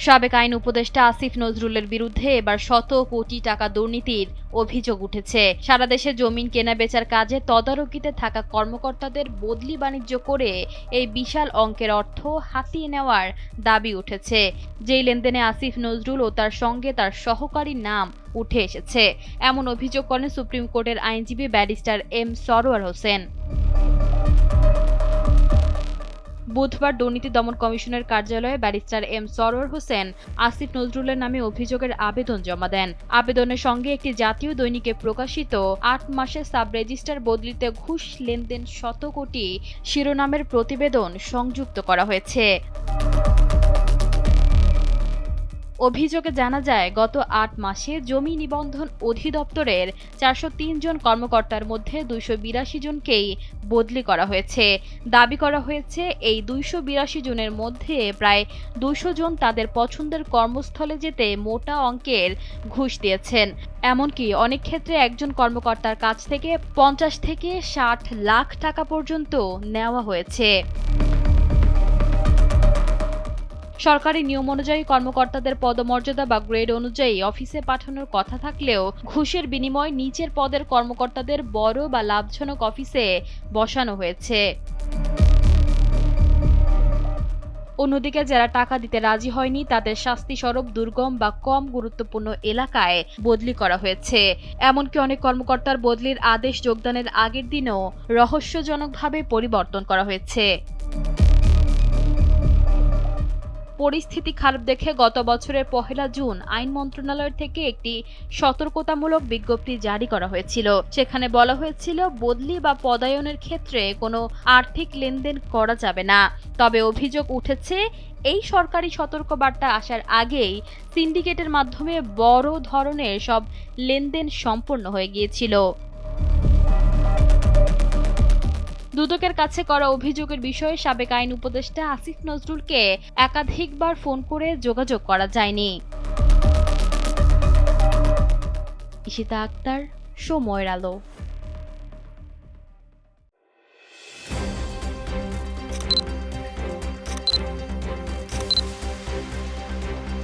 সাবেক আইন উপদেষ্টা আসিফ নজরুলের বিরুদ্ধে এবার শত কোটি টাকা দুর্নীতির অভিযোগ উঠেছে। সারা দেশে জমিন কেনা বেচার কাজে তদারকিতে থাকা কর্মকর্তাদের বদলি বাণিজ্য করে এই বিশাল অঙ্কের অর্থ হাতিয়ে নেওয়ার দাবি উঠেছে। যেই লেনদেনে আসিফ নজরুল ও তার সঙ্গে তার সহকারীর নাম উঠে এসেছে, এমন অভিযোগ করেন সুপ্রিম কোর্টের আইনজীবী ব্যারিস্টার এম সরোয়ার হোসেন। বুধবার দুর্নীতি দমন কমিশনের কার্যালয়ে ব্যারিস্টার এম সরোয়ার হোসেন আসিফ নজরুলের নামে অভিযোগের আবেদন জমা দেন। আবেদনের সঙ্গে একটি জাতীয় দৈনিকে প্রকাশিত ৮ মাসের সাব রেজিস্ট্রার বদলিতে ঘুষ লেনদেন শত কোটি শিরোনামের প্রতিবেদন সংযুক্ত করা হয়েছে। অভিযোগে জানা যায়, গত ৮ মাসে জমি নিবন্ধন অধিদপ্তরের ৪০৩ জন কর্মকর্তার মধ্যে ২৮২ জনকেই বদলি করা হয়েছে। দাবি করা হয়েছে, এই ২৮২ জনের মধ্যে প্রায় ২০০ জন তাদের পছন্দের কর্মস্থলে যেতে মোটা অঙ্কের ঘুষ দিয়েছেন। এমনকি অনেক ক্ষেত্রে একজন কর্মকর্তার কাছ থেকে ৫০ থেকে ৬০ লাখ টাকা পর্যন্ত নেওয়া হয়েছে। সরকারি নিয়ম অনুযায়ী কর্মকর্তাদের পদমর্যাদা বা গ্রেড অনুযায়ী অফিসে পাঠানোর কথা থাকলেও ঘুষের বিনিময়ে নিচের পদের কর্মকর্তাদের বড় বা লাভজনক অফিসে বসানো হয়েছে। অন্যদিকে যারা টাকা দিতে রাজি হয়নি তাদের শাস্তিস্বরূপ দুর্গম বা কম গুরুত্বপূর্ণ এলাকায় বদলি করা হয়েছে। এমনকি অনেক কর্মকর্তার বদলির আদেশ যোগদানের আগের দিনও রহস্যজনকভাবে পরিবর্তন করা হয়েছে। পরিস্থিতি খারাপ দেখে গত বছরের ১ জুন আইন মন্ত্রণালয় থেকে একটি সতর্কতামূলক বিজ্ঞপ্তি জারি করা হয়েছিল। সেখানে বলা হয়েছিল, বদলি বা পদায়নের ক্ষেত্রে কোনো আর্থিক লেনদেন করা যাবে না। তবে অভিযোগ উঠেছে, এই সরকারি সতর্কবার্তা আসার আগেই সিন্ডিকেটের মাধ্যমে বড় ধরনের সব লেনদেন সম্পন্ন হয়ে গিয়েছিল। দুদকের কাছে করা অভিযোগের বিষয়ে সাবেক আইন উপদেষ্টা আসিফ নজরুলকে একাধিকবার ফোন করে যোগাযোগ করা যায়নি। ঈশিতা আক্তার, সময়ের আলো।